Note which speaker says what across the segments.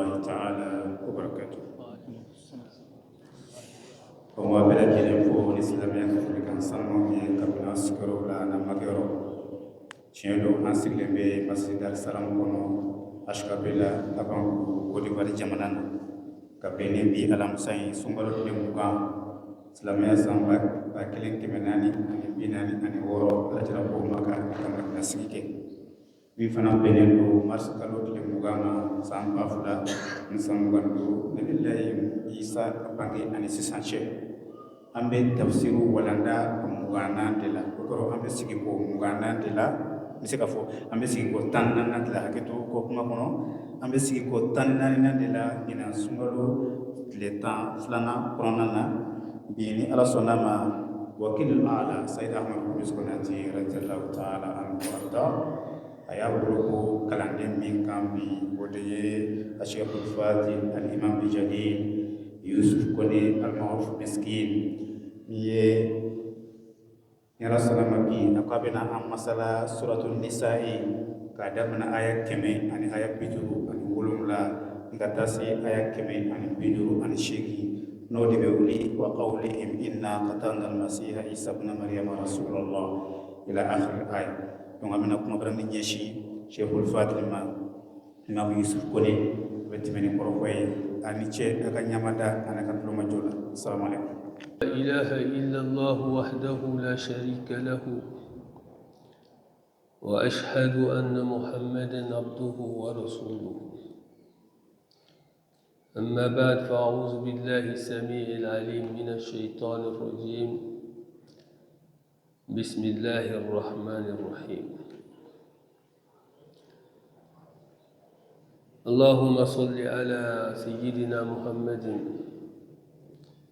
Speaker 1: الله تعالى وبركاته. Wa bela jelen fo islam ya kan sanmo ye kabina sikoro la na magero chelo asile be masjid al salam kono ashkabila aban ko di bari jamana kabene bi alam sai sungalo de muga islam ya samba ba kelen kemenani ani binani ani woro la jara ko maka kan nasike wi fana benen do maskalo de muga ma samba fula nsamgando nabillahi isa bangi ani sisanche ambe tafsiru walanda mugana de la ko ambe sigi ko mugana de la misika fo ambe sigi ko tan nan de la haketo ko kuma kono ambe sigi ko tan nan de la ina sungalo le temps flana pronana bini ala sonama wakil ala sayyid ahmad biskonati radhiyallahu ta'ala anhu warda aya ko kalande min kambi wodeye ashekh al-fatih al-imam al-jalil yusuf kone al-ma'ruf miskin ye yara salama bi akabena am masala suratul nisa'i kada mana ayat keme ani ayat bidu ani wolumla ngatasi ayat keme ani bidu ani sheki no de bewli wa qawlihim inna qatalna al-masiha isa ibn maryam rasulullah ila akhir ayat donc amena kuma barani nyeshi cheikhul fatima imam yusuf kone betimeni korofay ani che aka nyamada anaka tuluma jola assalamu alaikum.
Speaker 2: لا إله إلا الله وحده لا شريك له وأشهد أن محمدا عبده ورسوله أما بعد فأعوذ بالله السميع العليم من الشيطان الرجيم بسم الله الرحمن الرحيم اللهم صل على سيدنا محمد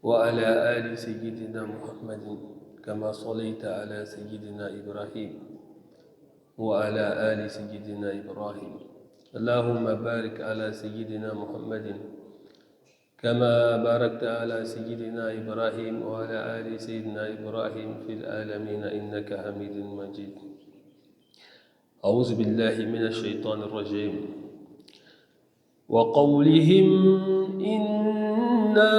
Speaker 2: وعلى آل سيدنا محمد كما صليت على سيدنا إبراهيم وعلى آل سيدنا إبراهيم اللهم بارك على سيدنا محمد كما باركت على سيدنا إبراهيم وعلى آل سيدنا إبراهيم في العالمين إنك حميد مجيد أعوذ بالله من الشيطان الرجيم وقولهم إنا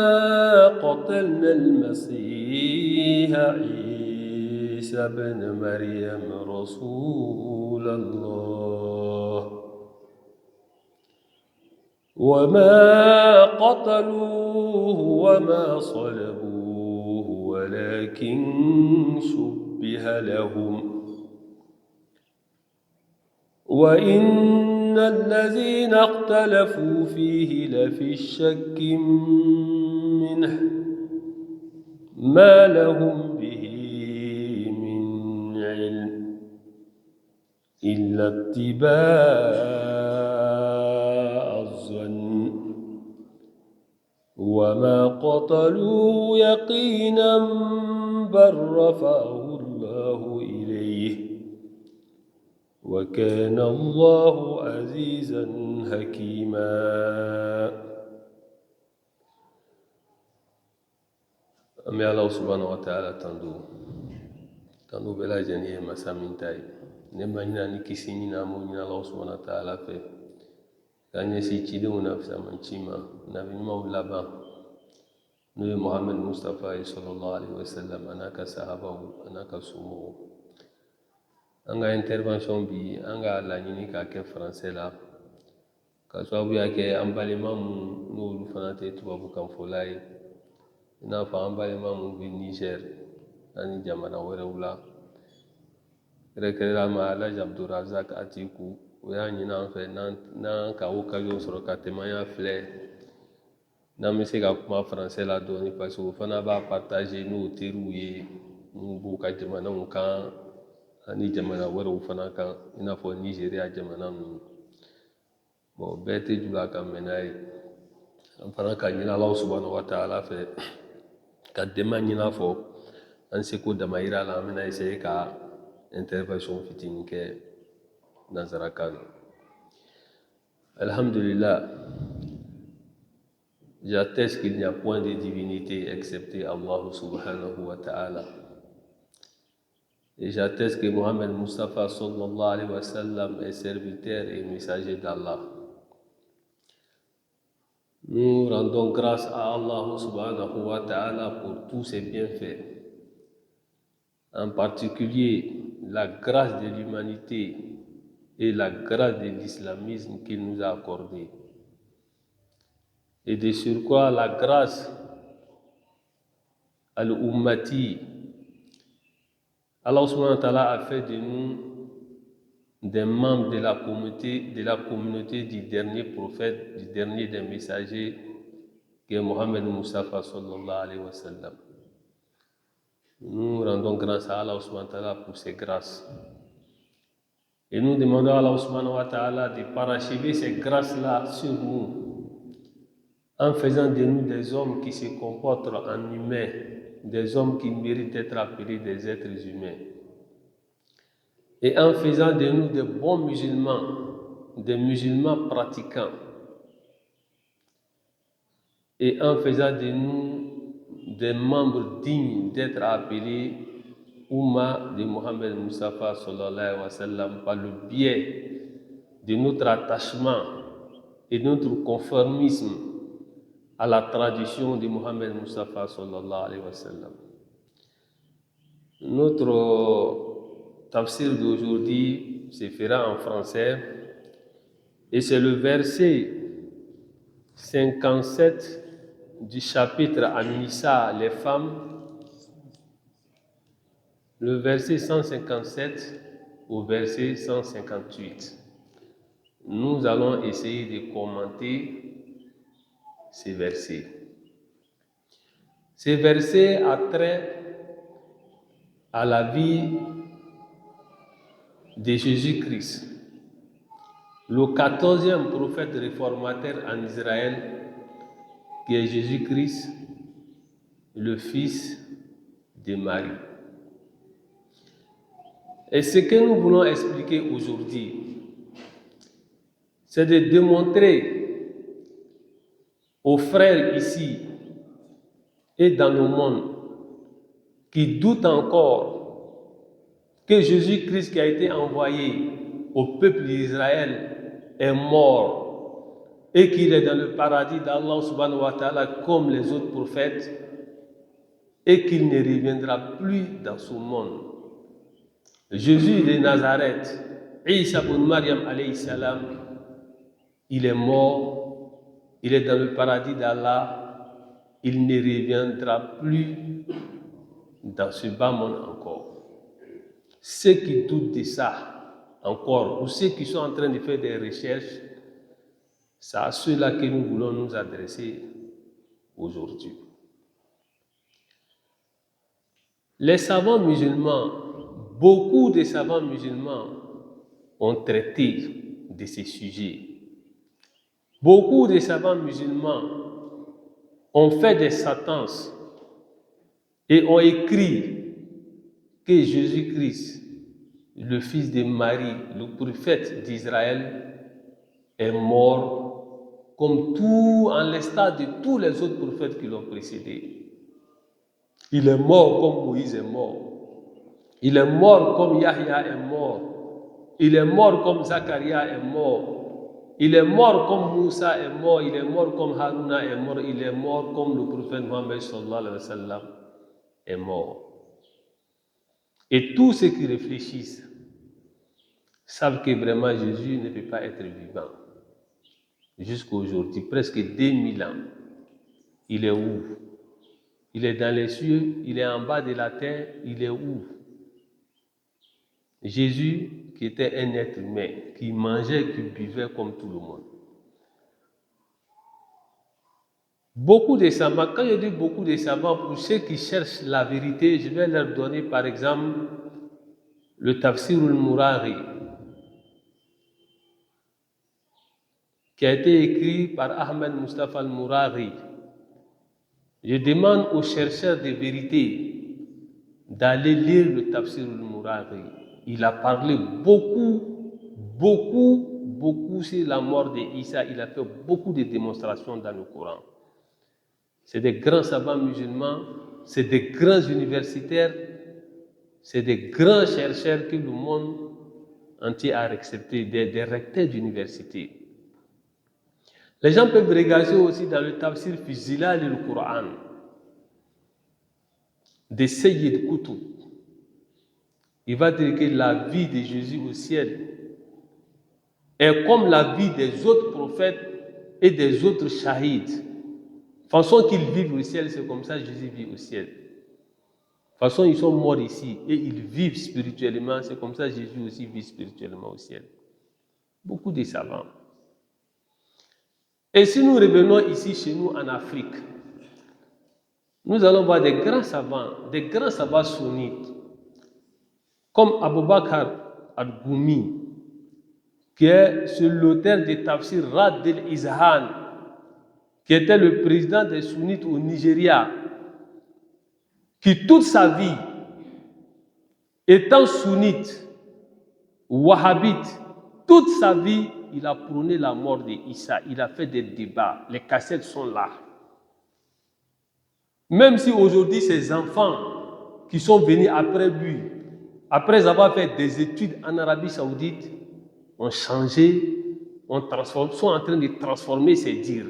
Speaker 2: قتلنا المسيح عيسى بن مريم رسول الله وما قتلوه وما صلبوه ولكن شبه لهم وإن الذين اختلفوا فيه لفي الشك منه ما لهم به من علم إلا اتباع الظن وما قتلوه يقينا بل رفعه الله إليه وكان الله عزيزا حكيما أمي الله سبحانه وتعالى تندو بلا جنيه مسامين تاي نما هنا نكسيني نامو من الله سبحانه وتعالى في كان يسيتشيدو نفسه من شيما نبي مولى با نبي محمد مصطفى صلى الله عليه وسلم أنا كصحابه أنا كسمو anga intervention bi anga la ñini ka ke français la ka sababu ya ke ambalima mu n'olu fana tɛ tubabu kan fɔla ye i n'a fɔ ambalima mu bi Niger ani jamana wɛrɛw la kɛrɛnkɛrɛnnenya ma Alhaji Abdurazak Atiku o y'a ɲini an fɛ n'an ka occasion sɔrɔ ka témoignage filɛ n'an bɛ se ka kuma français la dɔɔni parce que o fana b'a partager n'o teriw ye mun b'u ka jamanaw kan ani jamana wɛrɛw fana kan i n'a fɔ Nigeria jamana ninnu bon bɛɛ tɛ jula ka mɛn n'a ye an fana ka ɲini Alahu subahanahu wa taala fɛ ka dɛmɛ ɲini a fɔ an seko damayira la an bɛna essayer ka intervention fitinin kɛ nanzarakan na alhamdulillah j'atteste qu'il n'y a point de divinité excepté Allah subhanahu wa ta'ala. Et j'atteste que Mohammed Mustafa sallallahu alayhi wa sallam est serviteur et messager d'Allah. Nous rendons grâce à Allah subhanahu wa ta'ala pour tous ses bienfaits, en particulier la grâce de l'humanité et la grâce de l'islamisme qu'il nous a accordée. Et de surcroît la grâce à l'ummati. Allah subhanahu wa ta'ala a fait de nous des membres de la communauté du dernier prophète, du dernier des messagers, qui est Mohammed Mustafa sallallahu alayhi wa sallam. Nous rendons grâce à Allah subhanahu wa ta'ala pour ses grâces. Et nous demandons à Allah subhanahu wa ta'ala de parachever ces grâces-là sur nous, en faisant de nous des hommes qui se comportent en humains, des hommes qui méritent d'être appelés des êtres humains. Et en faisant de nous des bons musulmans, des musulmans pratiquants. Et en faisant de nous des membres dignes d'être appelés Oumma de Mohammed Mustafa sallallahu alayhi wa sallam par le biais de notre attachement et de notre conformisme à la tradition de Mohammed Mustafa sallallahu alayhi wa sallam. Notre tafsir d'aujourd'hui se fera en français et c'est le verset 57 du chapitre An-Nisa, les femmes, le verset 157 au verset 158. Nous allons essayer de commenter ces versets. Ces versets a trait à la vie de Jésus-Christ, le 14e prophète réformateur en Israël, qui est Jésus-Christ, le fils de Marie. Et ce que nous voulons expliquer aujourd'hui, c'est de démontrer aux frères ici et dans le monde qui doutent encore que Jésus-Christ qui a été envoyé au peuple d'Israël est mort et qu'il est dans le paradis d'Allah subhanahu wa ta'ala comme les autres prophètes et qu'il ne reviendra plus dans ce monde. Jésus de Nazareth, Isa ibn Maryam alayhi salam, il est mort, il est dans le paradis d'Allah, il ne reviendra plus dans ce bas monde encore. Ceux qui doutent de ça encore, ou ceux qui sont en train de faire des recherches, c'est à ceux-là que nous voulons nous adresser aujourd'hui. Les savants musulmans, beaucoup de savants musulmans ont traité de ces sujets. Beaucoup de savants musulmans ont fait des sentences et ont écrit que Jésus-Christ, le fils de Marie, le prophète d'Israël, est mort comme tout, en l'instar de tous les autres prophètes qui l'ont précédé. Il est mort comme Moïse est mort. Il est mort comme Yahya est mort. Il est mort comme Zacharia est mort. Il est mort comme Moussa est mort. Il est mort comme Haruna est mort. Il est mort comme le prophète Mohammed sallallahu alayhi wa sallam est mort. Et tous ceux qui réfléchissent savent que vraiment Jésus ne peut pas être vivant. Jusqu'à aujourd'hui, presque 2000 ans. Il est où? Il est dans les cieux, il est en bas de la terre, il est où? Jésus, qui était un être humain, qui mangeait, qui buvait comme tout le monde. Beaucoup de savants, quand je dis beaucoup de savants, pour ceux qui cherchent la vérité, je vais leur donner par exemple le Tafsir al-Murari, qui a été écrit par Ahmed Mustafa al-Murari. Je demande aux chercheurs de vérité d'aller lire le Tafsir al-Murari. Il a parlé beaucoup sur la mort d'Isa. Il a fait beaucoup de démonstrations dans le Coran. C'est des grands savants musulmans, c'est des grands universitaires, c'est des grands chercheurs que le monde entier a accepté, des recteurs d'université. Les gens peuvent regarder aussi dans le tafsir fi Zilal al-Qur'an de Sayyid Qutb. Il va dire que la vie de Jésus au ciel est comme la vie des autres prophètes et des autres shahids. Façon qu'ils vivent au ciel, c'est comme ça que Jésus vit au ciel. Façon ils sont morts ici et ils vivent spirituellement, c'est comme ça que Jésus aussi vit spirituellement au ciel. Beaucoup de savants. Et si nous revenons ici chez nous en Afrique, nous allons voir des grands savants sunnites, comme Abu Bakr al-Gumi, qui est l'auteur des tafsir Radd al-Izhan, qui était le président des sunnites au Nigeria, qui toute sa vie, étant sunnite, wahhabite, toute sa vie, il a prôné la mort d'Issa. Il a fait des débats. Les cassettes sont là. Même si aujourd'hui, ces enfants qui sont venus après lui, après avoir fait des études en Arabie Saoudite, ont changé, sont en train de transformer ses dires.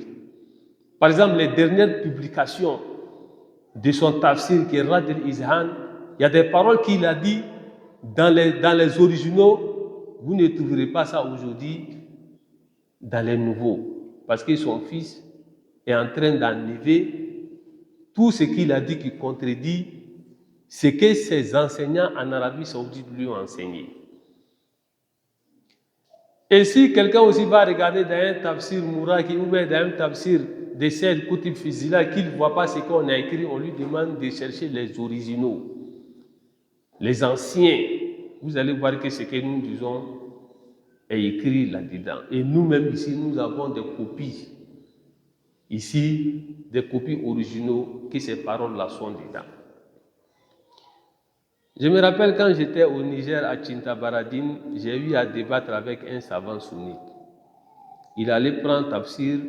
Speaker 2: Par exemple, les dernières publications de son tafsir qui est Radd al-Izhan, il y a des paroles qu'il a dit dans les originaux, vous ne trouverez pas ça aujourd'hui dans les nouveaux, parce que son fils est en train d'enlever tout ce qu'il a dit qui contredit ce que ses enseignants en Arabie Saoudite lui ont enseigné. Et si quelqu'un aussi va regarder dans un tafsir Mouraki ou bien dans un tafsir de Sayyid Qutb fi Zilal qu'il ne voit pas ce qu'on a écrit, on lui demande de chercher les originaux, les anciens. Vous allez voir que ce que nous disons est écrit là-dedans. Et nous-mêmes ici, nous avons des copies. Ici, des copies originaux que ces paroles-là sont dedans. Je me rappelle quand j'étais au Niger à Tintabaradine, j'ai eu à débattre avec un savant sunnite. Il allait prendre tafsir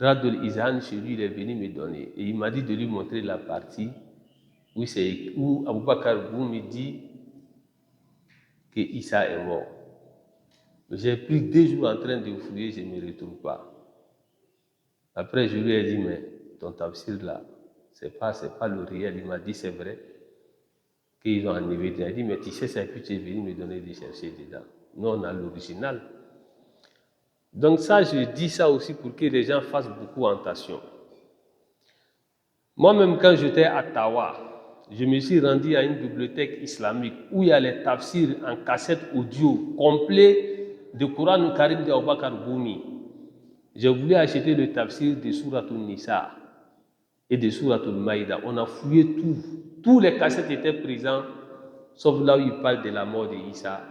Speaker 2: Radd al-Izhan chez lui, il est venu me donner. Et il m'a dit de lui montrer la partie où Abu Bakr me dit que Issa est mort. J'ai pris 2 jours en train de fouiller, je ne me retrouve pas. Après, je lui ai dit, mais ton tafsir là, c'est pas le réel. Il m'a dit, c'est vrai qu'ils ont enlevé. Il a dit, mais tu sais, ça, puis tu es venu me donner de chercher dedans. Nous, on a l'original. Donc ça, je dis ça aussi pour que les gens fassent beaucoup attention. Moi-même, quand j'étais à Tawa, je me suis rendu à une bibliothèque islamique où il y a les tafsirs en cassette audio complet de Coran Karim de Abu Bakr Gumi. J'ai voulu acheter le tafsir de Surat al-Nisa et de Surat al-Maïda. On a fouillé tout. Tous les cassettes étaient présents, sauf là où il parle de la mort d'Issa.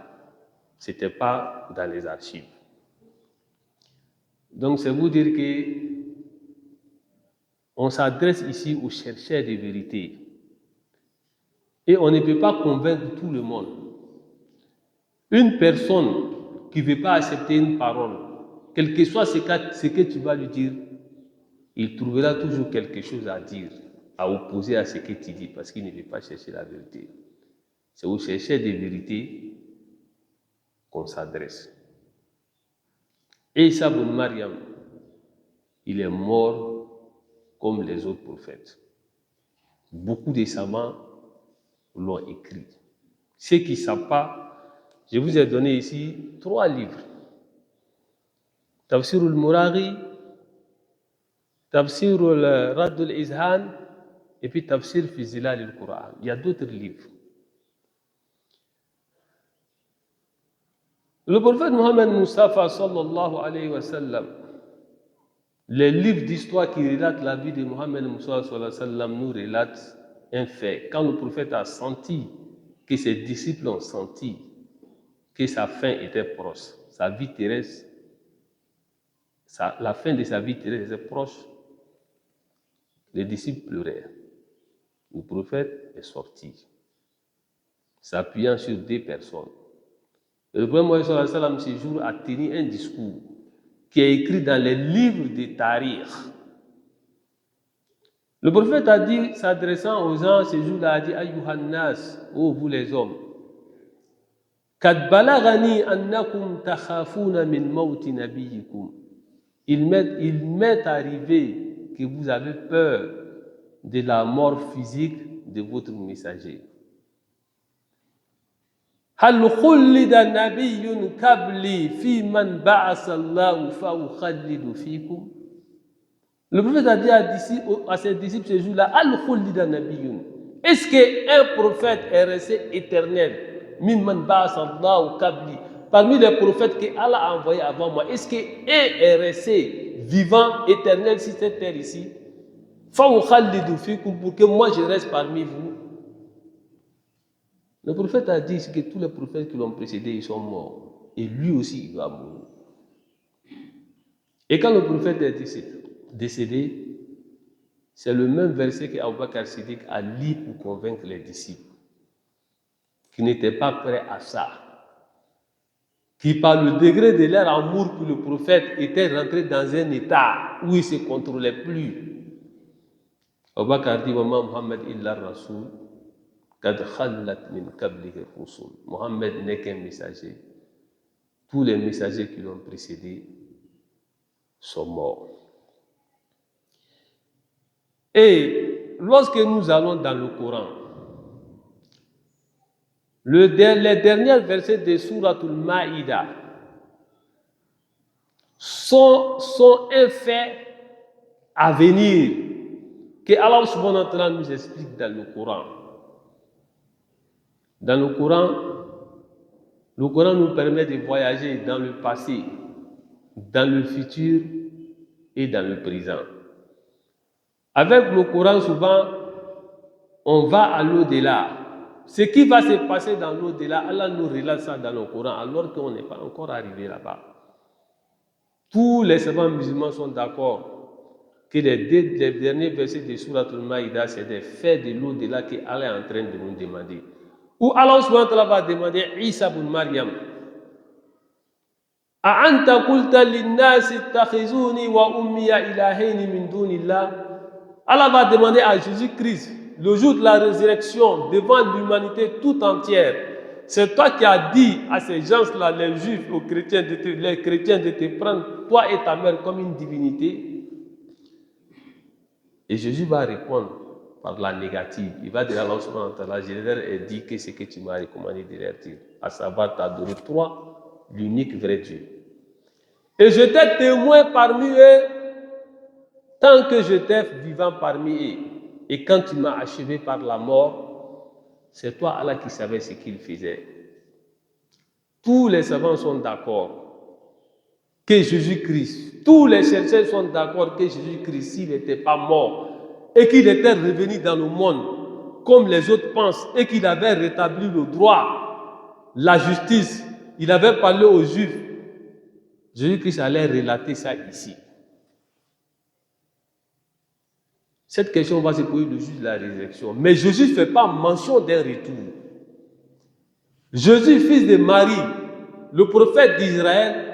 Speaker 2: Ce n'était pas dans les archives. Donc, c'est vous dire que on s'adresse ici aux chercheurs de vérité. Et on ne peut pas convaincre tout le monde. Une personne qui ne veut pas accepter une parole, quel que soit ce que tu vas lui dire, il trouvera toujours quelque chose à dire, à opposer à ce que tu dis, parce qu'il ne veut pas chercher la vérité. C'est aux chercheurs de vérité qu'on s'adresse. Et Issa ibn Maryam, il est mort comme les autres prophètes. Beaucoup de savants l'ont écrit. Ceux qui ne savent pas, je vous ai donné ici 3 livres. Tafsir al-Muraghi, Tafsir al-Radd al-Izhan et puis Tafsir fi Zilal al-Qur'an. Il y a d'autres livres. Le prophète Mohammed Mustafa sallallahu alayhi wa sallam, les livres d'histoire qui relatent la vie de Mohammed Mustafa sallallahu alayhi wa sallam nous relatent un fait. Quand le prophète a senti que ses disciples ont senti que sa fin était proche, sa vie terrestre, la fin de sa vie terrestre était proche, les disciples pleurèrent. Le prophète est sorti, s'appuyant sur 2 personnes. Et le prophète Mohammed sallallahu alayhi wa sallam, ce jour, a tenu un discours qui est écrit dans les livres de Tariq. Le prophète a dit, s'adressant aux gens, ce jour-là, a dit, Ayyuhan nas, ô vous les hommes, Kad balagani annakum takhafuna min mawti nabiyikum. il m'est arrivé que vous avez peur de la mort physique de votre messager. هل خلد نبي قبلي في من بعث الله فأخلد فيكم. Le prophète a dit à ses disciples ce jour-là, هل خلد نبي. Est-ce qu'un prophète est resté éternel? Mimman بعث الله قبلي. Parmi les prophètes que Allah a envoyés avant moi, est-ce qu'un est resté vivant, éternel sur cette terre ici? فأخلد فيكم, pour que moi je reste parmi vous. Le prophète a dit que tous les prophètes qui l'ont précédé, ils sont morts. Et lui aussi, il va mourir. Et quand le prophète est décédé, c'est le même verset que Abu Bakr Siddiq a lu pour convaincre les disciples, qui n'étaient pas prêts à ça. Qui, par le degré de leur amour pour le prophète, étaient rentrés dans un état où ils ne se contrôlaient plus. Abu Bakr a dit, Muhammad illa Rasoul. Mohammed n'est qu'un messager. Tous les messagers qui l'ont précédé sont morts. Et lorsque nous allons dans le Coran, les derniers versets de Souratul Maïda sont un fait à venir que Allah subhanahu wa ta'ala nous explique dans le Coran. Dans le Coran nous permet de voyager dans le passé, dans le futur et dans le présent. Avec le Coran, souvent, on va à l'au-delà. Ce qui va se passer dans l'au-delà, Allah nous relate ça dans le Coran, alors qu'on n'est pas encore arrivé là-bas. Tous les savants musulmans sont d'accord que les derniers versets de Souratul Maïda, c'est des faits de l'au-delà que Allah est en train de nous demander. Où Allah subhanahu wa ta'ala va demander Isa ibn Maryam, A anta qulta linnasi ittakhizuni wa ummiya ilahaini min dunillah. Allah va demander à Jésus-Christ, le jour de la résurrection, devant l'humanité tout entière, c'est toi qui as dit à ces gens-là, les juifs, les chrétiens, de te prendre, toi et ta mère, comme une divinité. Et Jésus va répondre par la négative. Il va dire à Allah subhanahu wa ta'ala, je leur ai dit que ce que tu m'as recommandé de leur dire, à savoir t'adorer toi, l'unique vrai Dieu. Et j'étais témoin parmi eux, tant que j'étais vivant parmi eux. Et quand tu m'as achevé par la mort, c'est toi Allah qui savais ce qu'il faisait. Tous les savants sont d'accord que Jésus-Christ, tous les chercheurs sont d'accord que Jésus-Christ, s'il n'était pas mort et qu'il était revenu dans le monde comme les autres pensent et qu'il avait rétabli le droit, la justice, il avait parlé aux Juifs, Jésus-Christ allait relater ça ici. Cette question va se poser le jour de la résurrection. Mais Jésus ne fait pas mention d'un retour. Jésus, fils de Marie, le prophète d'Israël,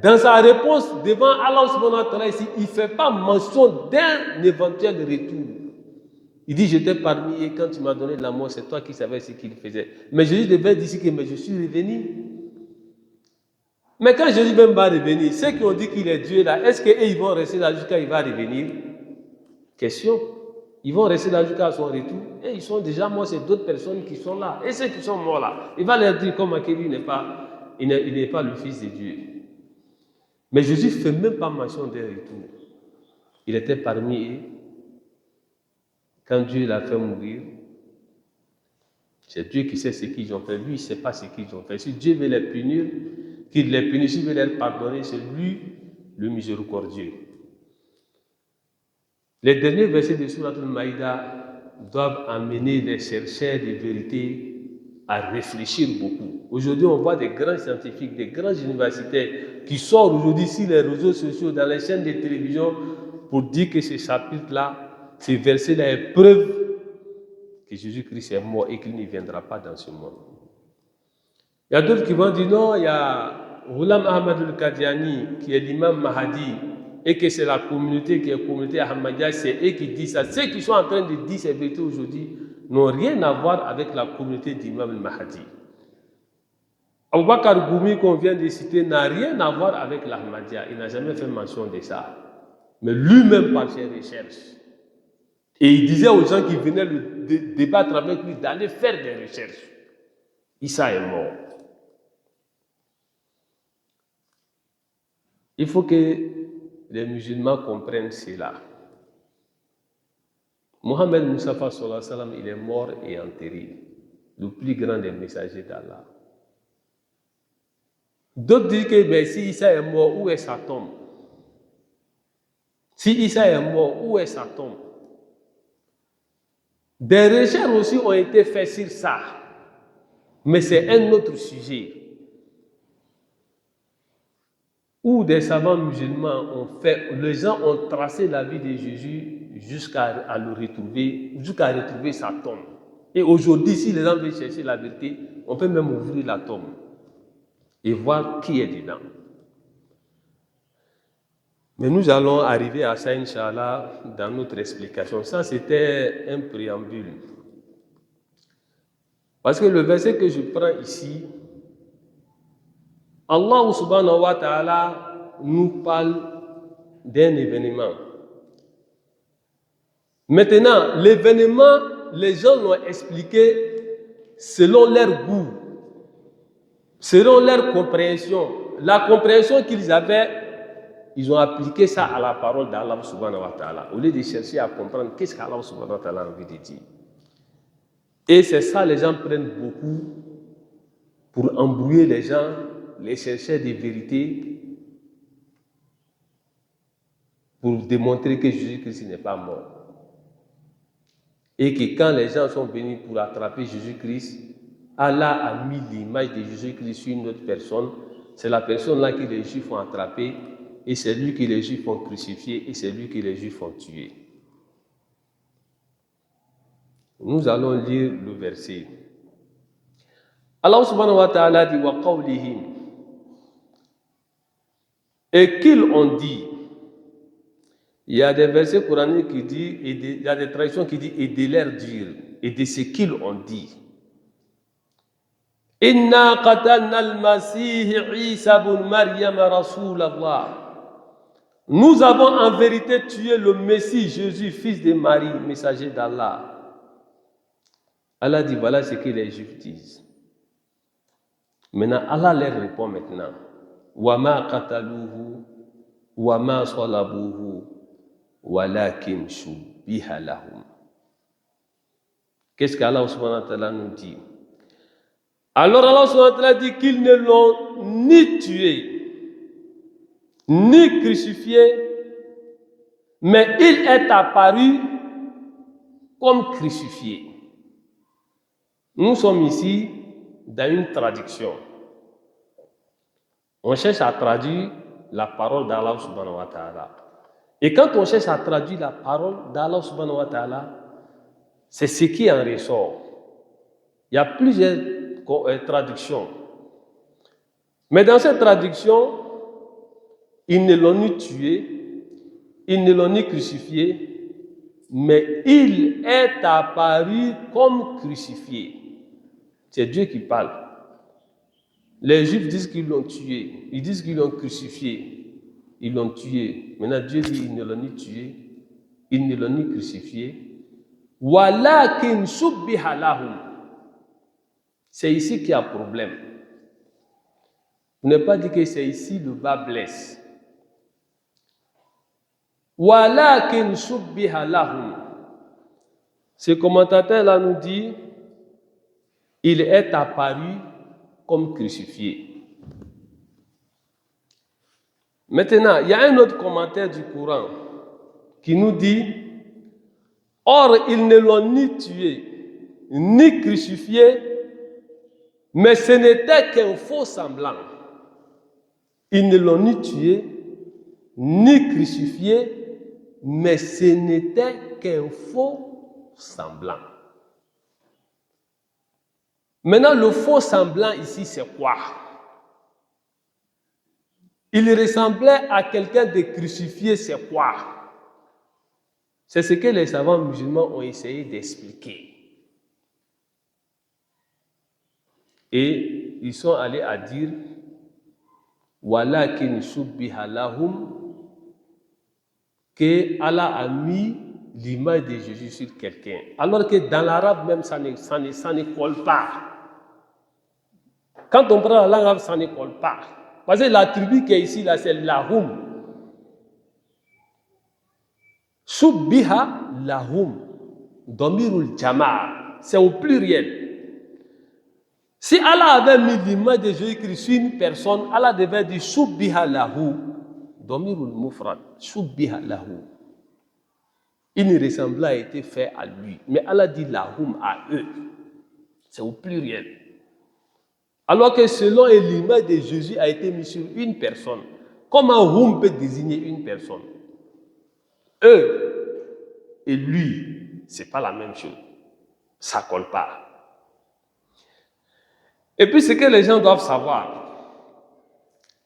Speaker 2: dans sa réponse devant Allah subhanahu wa ta'ala ici, il ne fait pas mention d'un éventuel retour. Il dit, j'étais parmi eux quand tu m'as donné la mort, c'est toi qui savais ce qu'il faisait. Mais Jésus devait dire ici que mais je suis revenu. Mais quand Jésus même va revenir, ceux qui ont dit qu'il est Dieu là, est-ce qu'ils vont rester là jusqu'à il va revenir? Question. Ils vont rester là jusqu'à son retour. Et ils sont déjà morts, c'est d'autres personnes qui sont là. Et ceux qui sont morts là, il va leur dire comment que lui n'est pas le fils de Dieu. Mais Jésus ne fait même pas mention d'un retour. Il était parmi eux. Quand Dieu l'a fait mourir, c'est Dieu qui sait ce qu'ils ont fait. Lui, il ne sait pas ce qu'ils ont fait. Si Dieu veut les punir, qu'il les punisse. S'il veut les pardonner, c'est lui le miséricordieux. Les derniers versets de Souratul Maïda doivent amener les chercheurs de vérité à réfléchir beaucoup. Aujourd'hui, on voit des grands scientifiques, des grands universitaires qui sortent aujourd'hui sur les réseaux sociaux, dans les chaînes de télévision, pour dire que ce chapitre-là, ces versets-là est preuve que Jésus-Christ est mort et qu'il ne viendra pas dans ce monde. Il y a d'autres qui vont dire non, il y a Ghulam Ahmad al-Qadiani qui est l'imam Mahdi et que c'est la communauté qui est communauté Ahmadiyya, c'est eux qui disent ça. Ceux qui sont en train de dire ces vérités aujourd'hui n'ont rien à voir avec la communauté d'imam al-Mahdi. Abou Bakr Goumi, qu'on vient de citer, n'a rien à voir avec l'Ahmadiyya. Il n'a jamais fait mention de ça. Mais lui-même, par ses recherches, et il disait aux gens qui venaient le débattre avec lui d'aller faire des recherches. Issa est mort. Il faut que les musulmans comprennent cela. Mohammed Mustafa sallallahu alayhi wa sallam, il est mort et enterré, le plus grand des messagers d'Allah. D'autres disent que mais si Issa est mort, où est sa tombe? Si Issa est mort, où est sa tombe? Des recherches aussi ont été faites sur ça, mais c'est un autre sujet. Où des savants musulmans ont fait, les gens ont tracé la vie de Jésus jusqu'à le retrouver, jusqu'à retrouver sa tombe. Et aujourd'hui, si les gens veulent chercher la vérité, on peut même ouvrir la tombe et voir qui est dedans. Mais nous allons arriver à ça, Inch'Allah, dans notre explication. Ça, c'était un préambule. Parce que le verset que je prends ici, Allah subhanahu wa ta'ala nous parle d'un événement. Maintenant, l'événement, les gens l'ont expliqué selon leur goût, selon leur compréhension. La compréhension qu'ils avaient, ils ont appliqué ça à la parole d'Allah subhanahu wa ta'ala, au lieu de chercher à comprendre qu'est-ce qu'Allah subhanahu wa ta'ala a envie de dire. Et c'est ça, les gens prennent beaucoup pour embrouiller les gens, les chercheurs de vérité, pour démontrer que Jésus-Christ n'est pas mort. Et que quand les gens sont venus pour attraper Jésus-Christ, Allah a mis l'image de Jésus-Christ sur une autre personne. C'est la personne-là que les Juifs ont attrapée, et c'est lui que les Juifs ont crucifié, et c'est lui que les Juifs ont tué. Nous allons lire le verset. Allah subhanahu wa ta'ala dit wa qawlihim, et qu'ils ont dit. Il y a des versets coraniques qui disent, il y a des traditions qui disent, et de leur dire, et de ce qu'ils ont dit. Inna qatalna al-masih Isa ibn Maryam rasoul Allah. Nous avons en vérité tué le Messie Jésus, fils de Marie, messager d'Allah. Allah dit, voilà ce que les Juifs disent. Maintenant, Allah leur répond maintenant. Wa ma qataluhu wa ma salabuhu walakin shubbiha lahum. Qu'est-ce qu'Allah subhanahu wa ta'ala nous dit? Alors Allah subhanahu wa ta'ala dit qu'ils ne l'ont ni tué, ni crucifié, mais il est apparu comme crucifié. Nous sommes ici dans une traduction. On cherche à traduire la parole d'Allah subhanahu wa ta'ala. Et quand on cherche à traduire la parole d'Allah subhanahu wa ta'ala, c'est ce qui en ressort. Il y a plusieurs traductions. Mais dans cette traduction, ils ne l'ont ni tué, ils ne l'ont ni crucifié, mais il est apparu comme crucifié. C'est Dieu qui parle. Les Juifs disent qu'ils l'ont tué, ils disent qu'ils l'ont crucifié, ils l'ont tué. Maintenant Dieu dit qu'ils ne l'ont ni tué, ils ne l'ont ni crucifié. Walakin shubbiha lahum. C'est ici qu'il y a problème. Vous n'avez pas dit que c'est ici le bas blesse. Walakin shubbiha lahum. Ce commentateur-là nous dit, il est apparu comme crucifié. Maintenant, il y a un autre commentaire du Coran qui nous dit, or ils ne l'ont ni tué, ni crucifié, mais ce n'était qu'un faux semblant. Ils ne l'ont ni tué, ni crucifié, mais ce n'était qu'un faux semblant. Maintenant, le faux semblant ici, c'est quoi? Il ressemblait à quelqu'un de crucifié, c'est quoi? C'est ce que les savants musulmans ont essayé d'expliquer. Et ils sont allés à dire walakin shubbiha lahum, que Allah a mis l'image de Jésus sur quelqu'un. Alors que dans l'arabe même, ça ne colle pas. Quand on prend la langue arabe, ça ne colle pas. Parce que la tribu qui est ici, là, c'est lahum. Shubbiha lahum. Domirul jama'a. C'est au pluriel. Si Allah avait mis l'image de Jésus-Christ sur une personne, Allah devait dire shubbiha lahu. Domirul mufrad. Shubbiha lahu. Une ressemblance a été faite à lui. Mais Allah dit lahum, à eux. C'est au pluriel. Alors que selon l'image de Jésus a été mis sur une personne, comment hum peut désigner une personne? Eux et lui, ce n'est pas la même chose. Ça ne colle pas. Et puis ce que les gens doivent savoir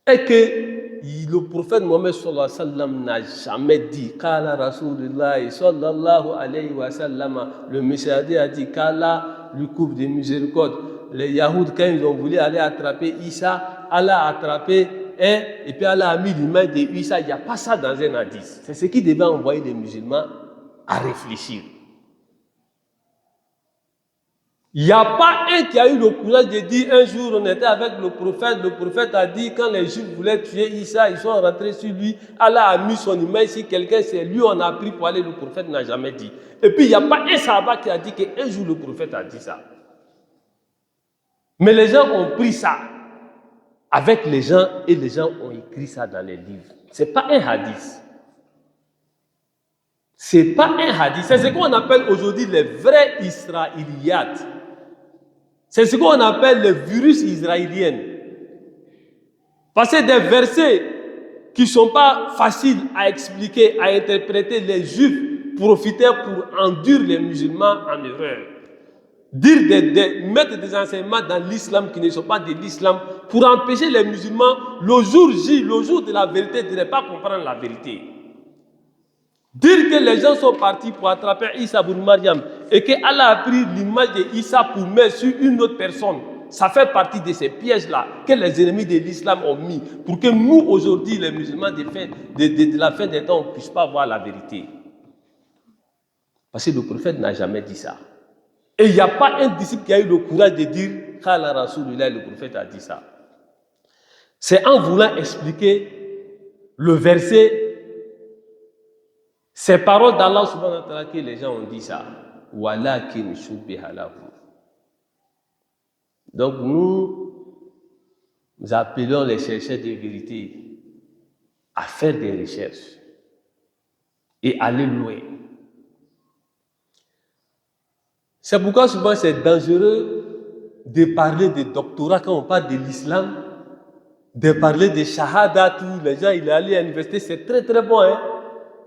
Speaker 2: est que le prophète Mohammed sallallahu alayhi wa sallam n'a jamais dit Kala Rasulullah sallallahu alayhi wa sallam. Le messager a dit Kala, le couple de miséricorde. Les Yahoud, quand ils ont voulu aller attraper Issa, Allah a attrapé et puis Allah a mis l'image de Issa. Il n'y a pas ça dans un hadith. C'est ce qui devait envoyer les musulmans à réfléchir. Il n'y a pas un qui a eu le courage de dire un jour on était avec le prophète a dit quand les Juifs voulaient tuer Issa, ils sont rentrés sur lui, Allah a mis son image sur quelqu'un, c'est lui on a pris pour aller, le prophète n'a jamais dit. Et puis il n'y a pas un sahaba qui a dit qu'un jour le prophète a dit ça. Mais les gens ont pris ça avec les gens et les gens ont écrit ça dans les livres. Ce n'est pas un hadith. Ce n'est pas un hadith. C'est ce qu'on appelle aujourd'hui les vrais israéliyates. C'est ce qu'on appelle le virus israélien. Parce que des versets qui ne sont pas faciles à expliquer, à interpréter, les juifs profitaient pour enduire les musulmans en erreur. Mettre des enseignements dans l'islam qui ne sont pas de l'islam pour empêcher les musulmans, le jour J, le jour de la vérité, de ne pas comprendre la vérité. Dire que les gens sont partis pour attraper Issa ibn Maryam et que Allah a pris l'image de Issa pour mettre sur une autre personne, ça fait partie de ces pièges-là que les ennemis de l'islam ont mis pour que nous, aujourd'hui, les musulmans de la fin des temps, on ne puisse pas voir la vérité. Parce que le prophète n'a jamais dit ça. Et il n'y a pas un disciple qui a eu le courage de dire « Khala Rasulullah », le prophète a dit ça. C'est en voulant expliquer le verset, ces paroles d'Allah subhanahu wa ta'ala que les gens ont dit ça. « Walakin shubbiha lahu » Donc nous appelons les chercheurs de vérité à faire des recherches et aller loin. C'est pourquoi souvent c'est dangereux de parler de doctorat quand on parle de l'islam, de parler de shahada, tous les gens, il est allé à l'université, c'est très très bon, hein?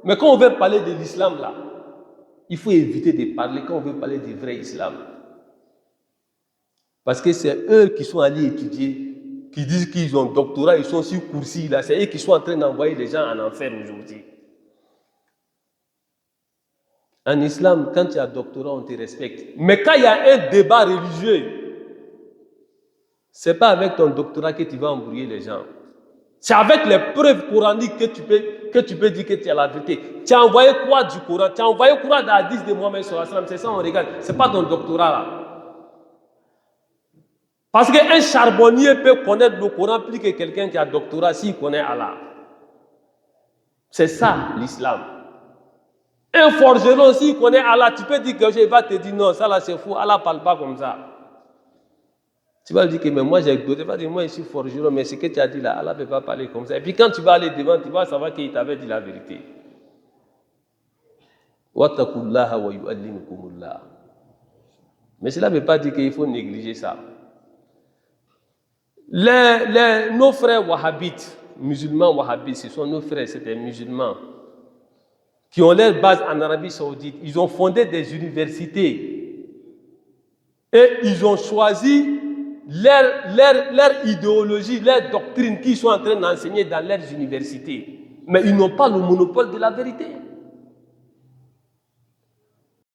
Speaker 2: Mais quand on veut parler de l'islam là, il faut éviter de parler quand on veut parler du vrai islam. Parce que c'est eux qui sont allés étudier, qui disent qu'ils ont doctorat, ils sont sur Kursi là, c'est eux qui sont en train d'envoyer les gens en enfer aujourd'hui. En islam, quand tu as doctorat, on te respecte. Mais quand il y a un débat religieux, ce n'est pas avec ton doctorat que tu vas embrouiller les gens. C'est avec les preuves coraniques que tu peux dire que tu as la vérité. Tu as envoyé quoi du Coran? Tu as envoyé quoi dans la 10 de Mohammed sallallahu alayhi wa sallam? C'est ça on regarde. Ce n'est pas ton doctorat là. Parce qu'un charbonnier peut connaître le Coran plus que quelqu'un qui a doctorat s'il connaît Allah. C'est ça l'islam. Un forgeron, s'il connaît Allah, tu peux dire que je vais te dire non, ça là c'est fou, Allah ne parle pas comme ça. Tu vas dire que mais moi j'ai doctoré, tu vas dire moi je suis forgeron, mais ce que tu as dit là, Allah ne peut pas parler comme ça. Et puis quand tu vas aller devant, tu vas savoir qu'il t'avait dit la vérité. Wattaqullaha wa yu'allimukumullah. Mais cela ne veut pas dire qu'il faut négliger ça. Nos frères wahhabites, musulmans wahhabites, ce sont nos frères, c'est des musulmans qui ont leur base en Arabie Saoudite. Ils ont fondé des universités et ils ont choisi leur idéologie, leur doctrine qu'ils sont en train d'enseigner dans leurs universités. Mais ils n'ont pas le monopole de la vérité.